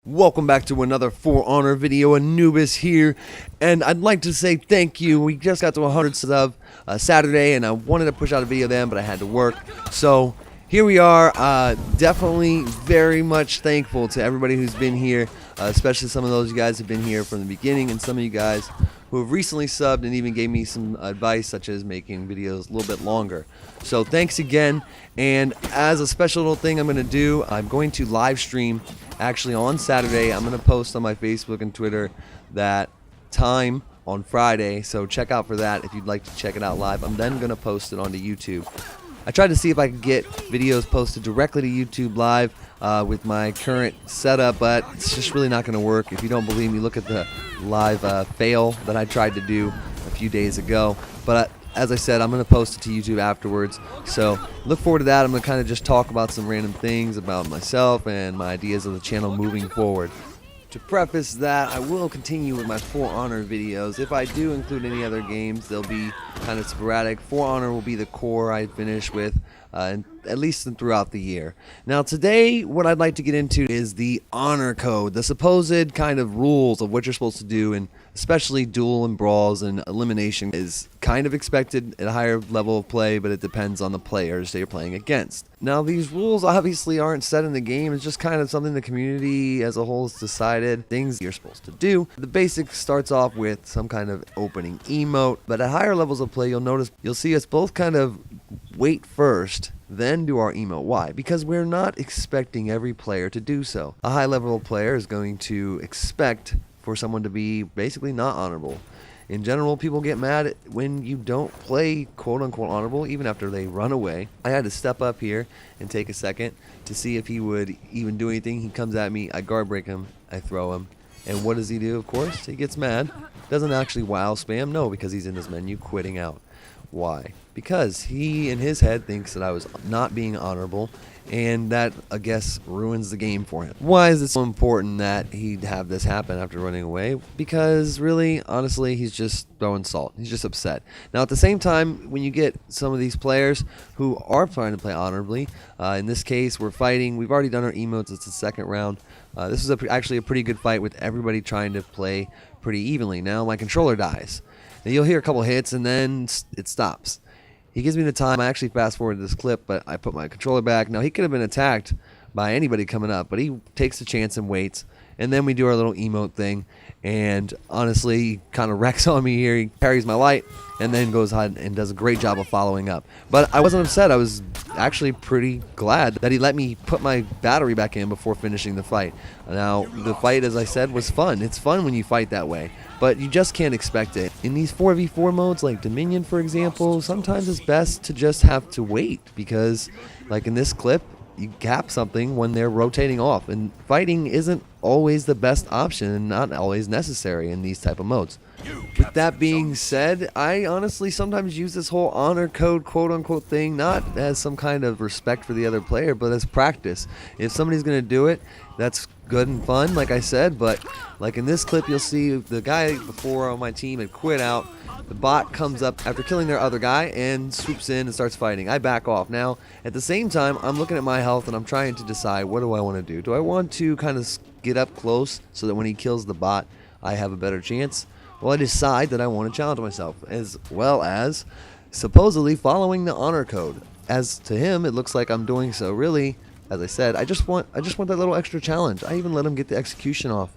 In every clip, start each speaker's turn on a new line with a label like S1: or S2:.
S1: Welcome back to another For Honor video. Anubis here, and I'd like to say thank you. We just got to 100 subs Saturday, and I wanted to push out a video then, but I had to work. So here we are. Definitely very much thankful to everybody who's been here, especially some of those guys who've been here from the beginning, and some of you guys who have recently subbed and even gave me some advice, such as making videos a little bit longer. So thanks again. And as a special little thing I'm going to do, I'm going to live stream actually on Saturday. I'm going to post on my Facebook and Twitter that time on Friday, so check out for that if you'd like to check it out live. I'm then going to post it onto YouTube. I tried to see if I could get videos posted directly to YouTube live with my current setup, but it's just really not going to work. If you don't believe me, look at the live fail that I tried to do a few days ago. But as I said, I'm going to post it to YouTube afterwards, so look forward to that. I'm going to kind of just talk about some random things about myself and my ideas of the channel moving forward. To preface that, I will continue with my For Honor videos. If I do include any other games, they'll be kind of sporadic. For Honor will be the core I finish with, at least throughout the year. Now today, what I'd like to get into is the Honor Code, the supposed kind of rules of what you're supposed to do, and especially duel and brawls and elimination is kind of expected at a higher level of play, but it depends on the players that you're playing against. Now these rules obviously aren't set in the game. It's just kind of something the community as a whole has decided, things you're supposed to do. The basic starts off with some kind of opening emote, but at higher levels of play you'll see us both kind of wait first, then do our emote. Why? Because we're not expecting every player to do so. A high level player is going to expect for someone to be basically not honorable. In general, people get mad when you don't play quote-unquote honorable, even after they run away. I had to step up here and take a second to see if he would even do anything. He comes at me, I guard break him, I throw him. And what does he do, of course? He gets mad. Doesn't actually wow spam, no, because he's in his menu quitting out. Why? Because he in his head thinks that I was not being honorable, and that, I guess, ruins the game for him. Why is it so important that he'd have this happen after running away? Because really, honestly, he's just throwing salt. He's just upset. Now, at the same time, when you get some of these players who are trying to play honorably, in this case, we're fighting. We've already done our emotes. It's the second round. This is actually a pretty good fight with everybody trying to play pretty evenly. Now, my controller dies. And you'll hear a couple hits, and then it stops. He gives me the time. I actually fast forwarded this clip, but I put my controller back. Now, he could have been attacked by anybody coming up, but he takes the chance and waits. And then we do our little emote thing. And honestly, he kind of wrecks on me here. He carries my light and then goes ahead and does a great job of following up. But I wasn't upset. I was actually pretty glad that he let me put my battery back in before finishing the fight. Now, the fight, as I said, was fun. It's fun when you fight that way, but you just can't expect it. In these 4v4 modes, like Dominion, for example, sometimes it's best to just have to wait because, like in this clip, you cap something when they're rotating off, and fighting isn't always the best option and not always necessary in these type of modes. With that being said, I honestly sometimes use this whole honor code quote-unquote thing not as some kind of respect for the other player, but as practice. If somebody's going to do it, that's good and fun, like I said, but like in this clip, you'll see the guy before on my team had quit out. The bot comes up after killing their other guy and swoops in and starts fighting. I back off. Now, at the same time, I'm looking at my health and I'm trying to decide, what do I want to do? Do I want to kind of get up close so that when he kills the bot, I have a better chance? Well, I decide that I want to challenge myself, as well as supposedly following the honor code. As to him, it looks like I'm doing so. Really, as I said, I just want that little extra challenge. I even let him get the execution off.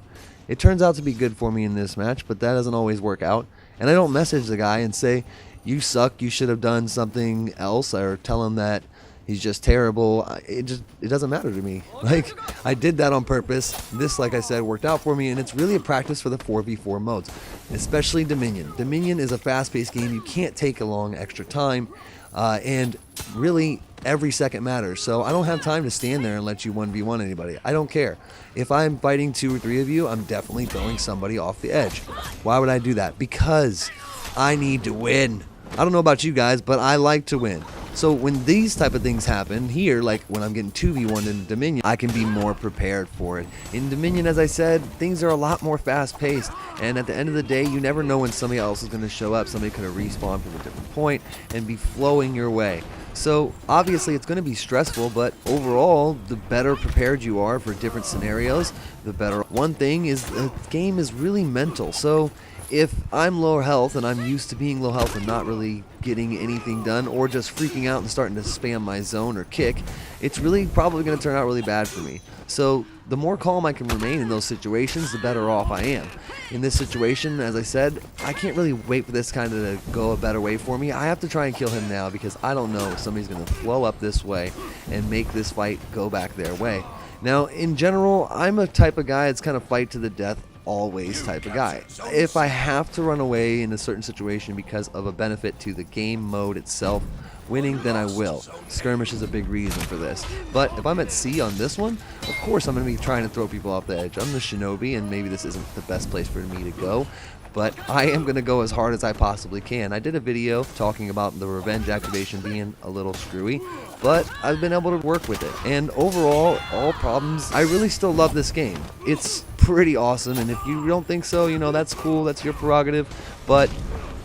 S1: It turns out to be good for me in this match, but that doesn't always work out. And I don't message the guy and say, you suck, you should have done something else, or tell him that he's just terrible. It doesn't matter to me. Like, I did that on purpose. This, like I said, worked out for me, and it's really a practice for the 4v4 modes, especially Dominion. Dominion is a fast-paced game. You can't take a long extra time, and really every second matters. So I don't have time to stand there and let you 1v1 anybody. I don't care. If I'm fighting 2 or 3 of you, I'm definitely throwing somebody off the edge. Why would I do that? Because I need to win. I don't know about you guys, but I like to win. So when these type of things happen here, like when I'm getting 2v1 in Dominion, I can be more prepared for it. In Dominion, as I said, things are a lot more fast-paced, and at the end of the day, you never know when somebody else is going to show up. Somebody could have respawned from a different point and be flowing your way. So obviously it's going to be stressful, but overall, the better prepared you are for different scenarios, the better. One thing is the game is really mental. So if I'm low health and I'm used to being low health and not really getting anything done, or just freaking out and starting to spam my zone or kick, it's really probably going to turn out really bad for me. So the more calm I can remain in those situations, the better off I am. In this situation, as I said, I can't really wait for this kind of to go a better way for me. I have to try and kill him now because I don't know if somebody's going to flow up this way and make this fight go back their way. Now, in general, I'm a type of guy that's kind of fight to the death always type of guy. If I have to run away in a certain situation because of a benefit to the game mode itself winning, then I will. Skirmish is a big reason for this. But if I'm at C on this one, of course I'm going to be trying to throw people off the edge. I'm the Shinobi, and maybe this isn't the best place for me to go, but I am going to go as hard as I possibly can. I did a video talking about the revenge activation being a little screwy, but I've been able to work with it. And overall, all problems, I really still love this game. It's pretty awesome, and if you don't think so, you know, that's cool, that's your prerogative, but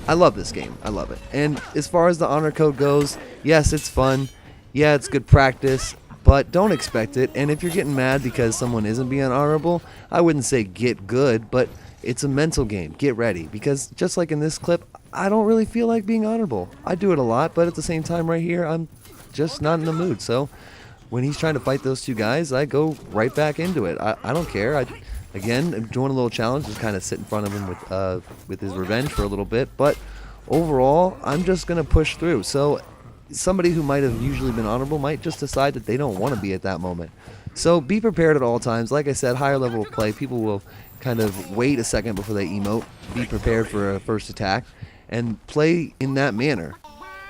S1: I love this game. I love it. And as far as the honor code goes, yes, it's fun. Yeah, it's good practice, but don't expect it. And if you're getting mad because someone isn't being honorable, I wouldn't say get good, but it's a mental game. Get ready, because just like in this clip, I don't really feel like being honorable. I do it a lot, but at the same time right here, I'm just not in the mood. So when he's trying to fight those two guys, I go right back into it. I don't care. Again, I'm doing a little challenge, just kind of sit in front of him with his revenge for a little bit. But overall, I'm just going to push through. So somebody who might have usually been honorable might just decide that they don't want to be at that moment. So be prepared at all times. Like I said, higher level of play, people will kind of wait a second before they emote. Be prepared for a first attack and play in that manner.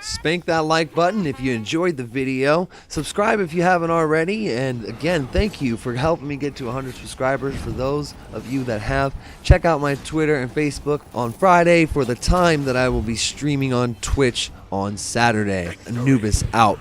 S1: Spank that like button if you enjoyed the video. Subscribe if you haven't already. And again, thank you for helping me get to 100 subscribers. For those of you that have, check out my Twitter and Facebook on Friday for the time that I will be streaming on Twitch on Saturday. Anubis out.